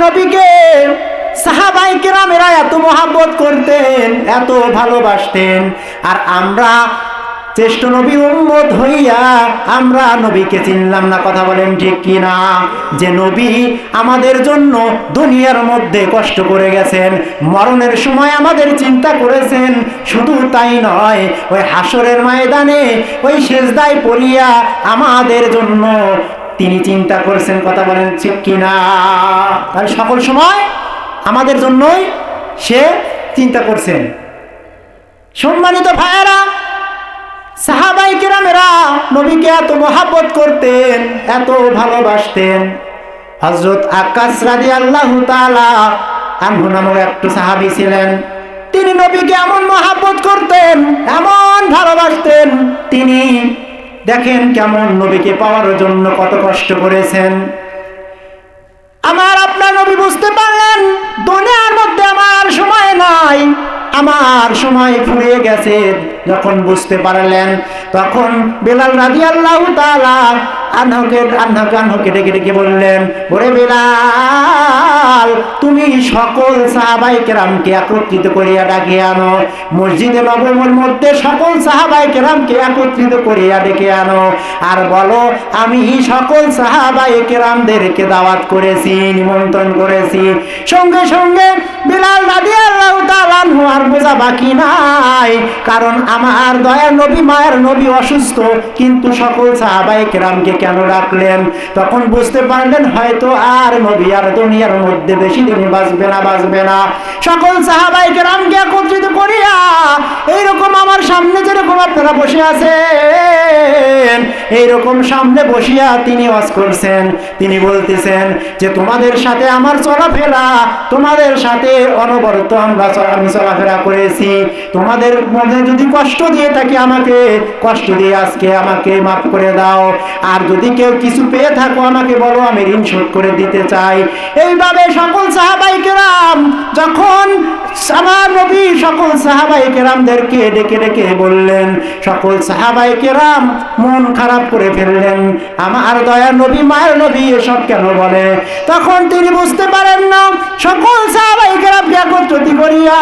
নবীকে সাহাবায়ে কেরামেরা এত মহব্বত করতেন, এত ভালোবাসতেন, আর আমরা শ্রেষ্ঠ নবী উম্মত হইয়া আমরা নবীকে চিনলাম না। কথা বলেন ঠিক কি না? যে নবী আমাদের জন্য দুনিয়ার মধ্যে কষ্ট করে গেছেন, মরণের সময় আমাদের চিন্তা করেছেন। শুধু তাই নয়, ওই হাসরের ময়দানে ওই সিজদায় পড়িয়া আমাদের জন্য তিনি চিন্তা করেছেন। কথা বলেন ঠিক কি না? তাহলে সকল সময় আমাদের জন্যই সে চিন্তা করছেন। সম্মানিত ভাইয়েরা, সাহাবায়ে কেরামেরা নবীকে এত মহব্বত করতেন, এত ভালোবাসতেন। হযরত আকাশ রাদিয়াল্লাহু তাআলা আনহু নামক একটু সাহাবী ছিলেন। তিনি নবীকে এমন মহব্বত করতেন, এমন ভালোবাসতেন, তিনি দেখেন কেমন নবীকে পাওয়ার জন্য কত কষ্ট করেছেন। আমার আপনার নবী বুঝতে পারলেন দুনিয়ার মধ্যে আমার সময় নাই, আমার সময় ফুরিয়ে গেছে। যখন বুঝতে পারলেন তখন বেলাল রাদিয়াল্লাহু তাআলা আনহুকে ডেকে বললেন, ওরে বেলাল, তুমি সকল সাহাবায়ে কেরামকে একত্রিত করিয়া ডাকিয়া আনো, মসজিদে নববীর মধ্যে সকল সাহাবায়ে কেরামকে একত্রিত করিয়া ডেকে আনো, আর বলো আমি সকল সাহাবায়ে কেরামদেরকে দাওয়াত করেছি, নিমন্ত্রণ করেছি। সঙ্গে সঙ্গে বেলাল রাদিয়াল্লাহু তাআলা আনহু আর বোঝা বাকি নাই, কারণ আমার দয়ার নবী মায়ের নবী অসুস্থ, কিন্তু সকল সাহাবায়ে কেরামকে কেন রাখলেন? তখন বুঝতে পারলেন হয়তো আর নবী আর দুনিয়ার মধ্যে বেশি দিন বাঁচবে না। সকল সাহাবায়ে কেরামকে একত্রিত করিয়া এইরকম আমার সামনে যেরকম আপনারা বসে আছেন, এইরকম সামনে বসিয়া তিনি ওয়াজ করছেন। তিনি বলতেছেন যে তোমাদের সাথে আমার চলাফেরা, তোমাদের সাথে অনবরত আমি চলাফেরা করেছি, তোমাদের মধ্যে যদি কষ্ট দিয়ে থাকি আমাকে কষ্ট দিয়ে আজকে আমাকে মাফ করে দাও, আর যদি কেউ কিছু পেয়ে থাকো আমাকে বলো, আমি ঋণ শোধ করে দিতে চাই। এইভাবে সকল সাহাবায়ে কেরাম যখন আমার নবী সকল সাহাবায়ে কেরামদেরকে ডেকে ডেকে বললেন, সকল সাহাবায়ে কেরাম মন খারাপ করে ফেললেন, আমার দয়ার নবী মায়ের নবী এসব কেন বলে? তখন তিনি বুঝতে পারেন না, সকল সাহাবায়ে কেরামকে একত্রিত করিয়া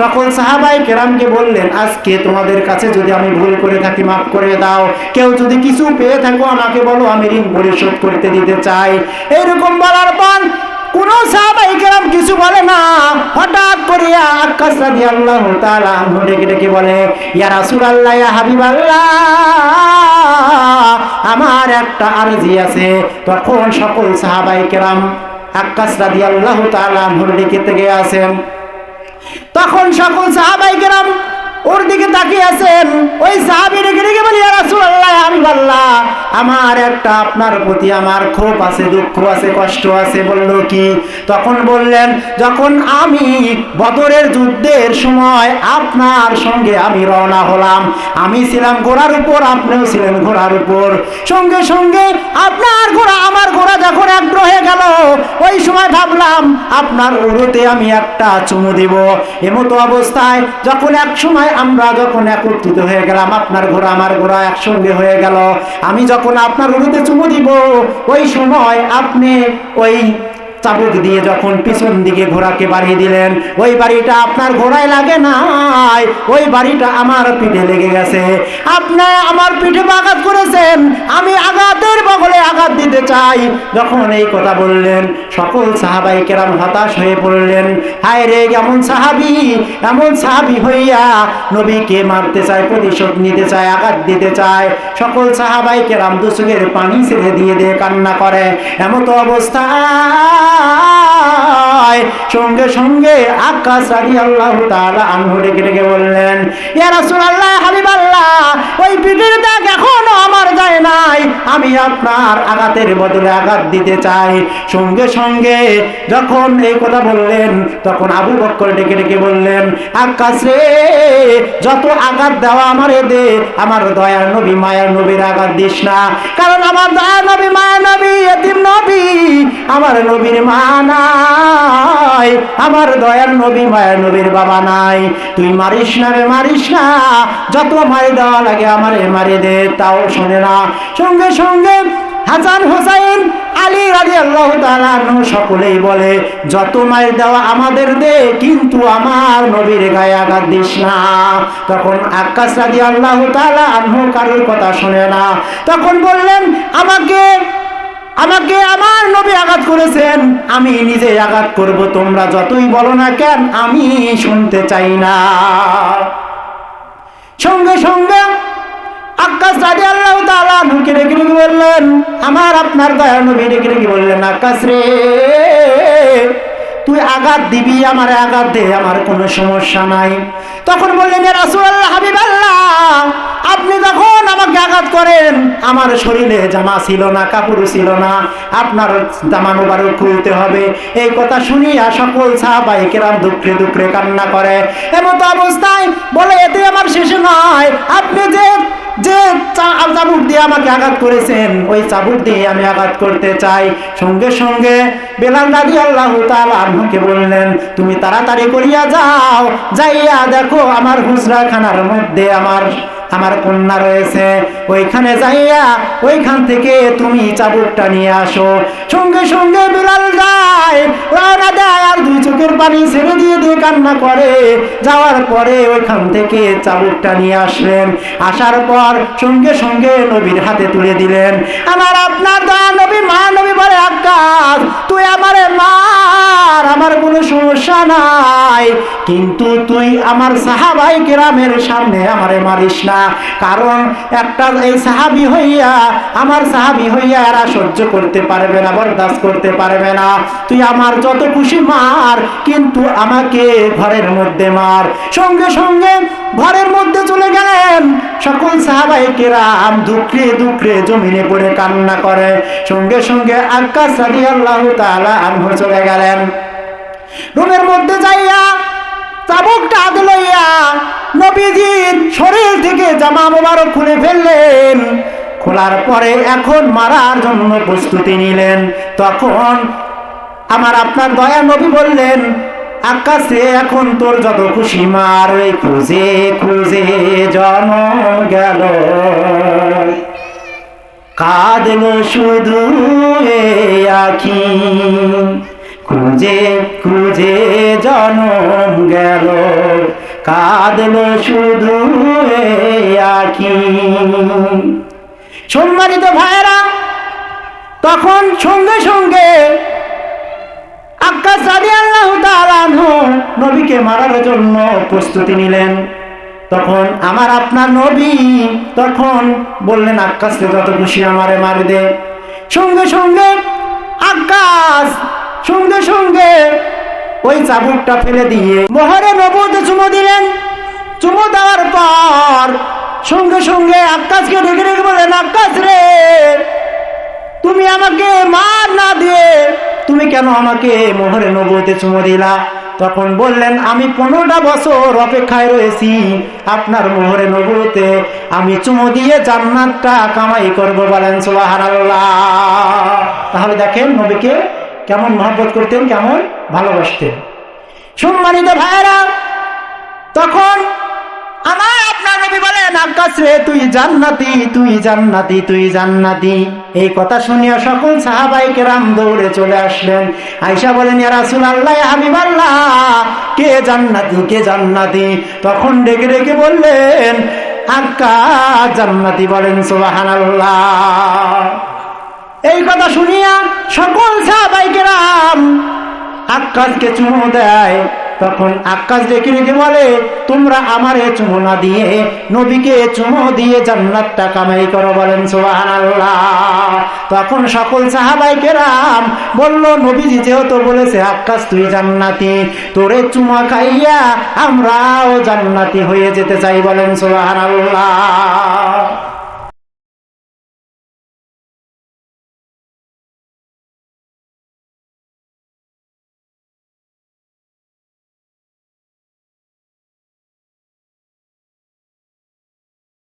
সকল সাহাবায়ে কেরামকে বললেন, আজকে তোমাদের কাছে যদি আমি ভুল করে থাকি মাফ করে দাও, কেউ যদি কিছু পেয়ে থাকো আমাকে বলো, আমি ঋণ পরিশোধ করতে দিতে চাই। এইরকম বলার পর কোন সাহাবায়ে কেরাম কিছু বলে না। হঠাৎ করিয়া আকাশ রাদিয়াল্লাহু তাআলা আনহু ডেকে ডেকে বলে, ইয়া রাসূলুল্লাহ, ইয়া হাবিবাল্লাহ, আমার একটা আরজি আছে। তখন সকল সাহাবায়ে কেরাম আকাশ রাদিয়াল্লাহু তাআলা আনহুর দিকে তাকিয়ে আছেন। তখন সকল সাহাবায়ে কেরাম ওর দিকে তাকিয়ে আছেন। ওই সাহাবী ডেকে ডেকে বলে, ইয়া রাসূলুল্লাহ, ইয়া হাবিবাল্লাহ, আমার একটা আপনার প্রতি আমার ক্ষোভ আছে, দুঃখ আছে, কষ্ট আছে। বলল কি? তখন বললেন, যখন আমি বদরের যুদ্ধের সময় আপনার সঙ্গে আমি রওনা হলাম, আমি ছিলাম ঘোড়ার উপর, আপনিও ছিলেন ঘোড়ার উপর, সঙ্গে সঙ্গে আপনার ঘোড়া আমার ঘোড়া যখন একটু হয়ে গেল, ওই সময় ভাবলাম আপনার উরুতে আমি একটা চুমু দিব। এমতো অবস্থায় যখন এক সময় আমরা যখন একত্রিত হয়ে গেলাম, আপনার ঘোড়া আমার ঘোড়া একসঙ্গে হয়ে গেল, আমি যখন আপনার উরুতে চুমু দিব, ওই সময় আপনি ওই চাবুক দিয়ে যখন পিছন দিকে ঘোড়াকে বাড়িয়ে দিলেন, ওই বাড়িটা আপনার ঘোড়ায় লাগে নাই, ওই বাড়িটা আমার পিঠে লেগে গেছে। আপনি আমার পিঠে আঘাত করেছেন, আমি আঘাতের বগলে আঘাত দিতে চাই। যখন এই কথা বললেন, সকল সাহাবায়ে কেরাম হতাশ হয়ে পড়লেন। হায় রে, এমন সাহাবী হইয়া নবীকে মারতে চায়, প্রতিশোধ নিতে চায়, আঘাত দিতে চায়। সকল সাহাবায়ে কেরাম দুচোখের পানি ছেড়ে দিয়ে কান্না করে। এমতো অবস্থা সঙ্গে সঙ্গে আকাশ রাদিয়াল্লাহু তাআলা আনহু ডেকে ডেকে বললেন, ইয়া রাসূলুল্লাহ, হাবিবাল্লাহ, ওই পিঠের দাগ এখনো আমার যায় নাই, আমি আপনার আঘাতের বদলে আঘাত দিতে চাই। সঙ্গে সঙ্গে যখন এই কথা বললেন, তখন আবু বকর ডেকে ডেকে বললেন, আকাশ রে, যত আঘাত দেওয়া আমারে দে, আমার দয়ার নবী মায়ার নবীর আঘাত দিস না, কারণ আমার দয়ার নবী মায়ার নবী এতিম নবী, আমার নবীর মা নাই, আমার দয়ার নবী মায়ার নবীর বাবা নাই। তুই মারিস না রে, মারিস না, যত মারি দেওয়া লাগে আমারে মারি দে, তাও শোনে না। সঙ্গে সঙ্গে হাসান হোসাইন আলী রাদিয়াল্লাহু তাআলা আনহু সকলেই বলে যত মায়ের দেওয়া আমাদের দে, কিন্তু আমার নবীর গায়ে আঘাত দিস না। তখন আক্কাস রাদিয়াল্লাহু তাআলা আনহু কারোর কথা শুনে না, তখন বললেন আমাকে আমার নবী আঘাত করেছেন, আমি নিজে আঘাত করব, তোমরা যতই বলো না কেন আমি শুনতে চাই না। সঙ্গে সঙ্গে আক্কাস রাদিয়াল্লাহু তাআলা আনহুকে ডেকে বললেন, আমার আপনার দয়ার নবী ডেকে বললেন, আক্কাস রে, তুই আঘাত দিবি, আমার আঘাত দে, আমার কোনো সমস্যা নাই। তখন বললেন, ইয়া রাসূলুল্লাহ, হাবিবাল্লাহ, আপনি যখন আমাকে আঘাত করেন আমার শরীরে জামা ছিল না, কাপড় ছিল না, আপনার জামা মোবারক খুলতে হবে। এই কথা শুনিয়া সকল সাহাবায়ে কেরাম দুঃখে দুঃখে কান্না করে। এমত অবস্থায় বলে, এতে আমার শেষ নয়, আপনি যে চাবুক দিয়ে আমাকে আঘাত করেছেন ওই চাবুক দিয়ে আমি আঘাত করতে চাই। সঙ্গে সঙ্গে বেলাল রাদিয়াল্লাহু তাআলা আনহুকে বললেন, তুমি তাড়াতাড়ি করিয়া যাও, যাইয়া দেখো আমার হুজরাখানার মধ্যে আমার কন্যা রয়েছে, ওইখানে যাইয়া ওইখান থেকে তুমি চাবুকটা নিয়ে আসো। সঙ্গে সঙ্গে বিলাল যায়, রওনা দেয়, আর দুই চোখের পানি ছেড়ে দিয়ে কান্না করে। যাওয়ার পরে ওইখান থেকে চাবুকটা নিয়ে আসলেন, আসার পর সঙ্গে সঙ্গে নবীর হাতে তুলে দিলেন। আমার আপনার দয়া নবী, মা নবী বলে, আক্কাস তুই আমারে মার, আমার কোনো সমস্যা নাই, কিন্তু তুই আমার সাহাবায়ে কেরামের সামনে আমারে মারিস না, কারণ একটা এই সাহাবী হইয়া আমার সাহাবী হইয়া এরা সহ্য করতে পারবে না, বরদাস্ত করতে পারবে না। তুই আমার যত খুশি মার, কিন্তু আমাকে ঘরের মধ্যে মার। সঙ্গে সঙ্গে ঘরের মধ্যে চলে গেলেন। সকল সাহাবায়ে কেরাম দুঃখে দুঃখে জমিনে পড়ে কান্না করে। সঙ্গে সঙ্গে আক্কাস রাদিয়াল্লাহু তাআলা আনহু চলে গেলেন রুমের মধ্যে, যাইয়া চাবুকটা হাতে লইয়া নবীজির শরীর থেকে জামা মোবারক খুলে ফেললেন। খোলার পরে এখন মারার জন্য প্রস্তুতি নিলেন। তখন আমার আপনার দয়া নবী বললেন, আকাশে এখন তোর যত খুশি মার, ওই খুঁজে খুঁজে জন্ম গেল, কাঁদলো শুধু এই আঁখি, খুঁজে খুঁজে জন্ম গেল, কাঁদলো শুধু এই আঁখি। সম্মানিত ভাইরা, তখন সঙ্গে সঙ্গে আক্কাস রাদিয়াল্লাহু তাআলা আনহু নবীকে মারার জন্য প্রস্তুতি নিলেন। তখন আমার আপনার নবী তখন বললেন, আক্কাসকে যত খুশি আমারে মার দে। সঙ্গে সঙ্গে আক্কাস সঙ্গে সঙ্গে ওই চাবুকটা ফেলে দিয়ে মোহরে নবুয়তে চুমো দিলেন। চুমো দেওয়ার পর সঙ্গে সঙ্গে আক্কাসকে ডেকে ডেকে বললেন, আক্কাস রে, তুমি আমাকে মার না দিয়ে তুমি কেন আমাকে মোহরে নবুয়তে চুমো দিলা? তখন বললেন, আমি 15টা বছর অপেক্ষায় রয়েছি আপনার মোহরে নবুয়তে, আমি চুমো দিয়ে জান্নাতটা কামাই করব। বলেন সুবহানাল্লাহ। তাহলে দেখেন নবীকে কেমন মহব্বত করতেন, কেমন ভালোবাসতেন। সম্মানিত ভাইরা, তখন আমার আপনার নবী বলেন, আক্কাস রে, তুই জান্নাতি, তুই জান্নাতি, তুই জান্নাতি। এই কথা শুনিয়া সকল সাহাবায়ে কেরাম দৌড়ে চলে আসলেন। আয়েশা বলেন, ইয়া রাসূলুল্লাহ, ইয়া হাবিবাল্লাহ, কে জান্নাতি, কে জান্নাতি? তখন ডেকে ডেকে বললেন, আক্কাস জান্নাতি। বলেন সুবহানাল্লাহ। এই কথা শুনিয়া সকল সাহাবায়ে কেরাম আক্কাসকে চুমো দেয়। তখন আক্কাস ডেকে ডেকে বলে, তোমরা আমারে চুমো না দিয়ে নবীকে চুমো দিয়ে জান্নাতটা কামাই করো। বলেন সুবহানাল্লাহ। তখন সকল সাহাবায়ে কেরাম বলল, নবীজি যেহেতু বলেছে আক্কাস তুই জান্নাতি, তোরে চুমা খাইয়া আমরাও জান্নাতি হয়ে যেতে চাই। বলেন সুবহানাল্লাহ।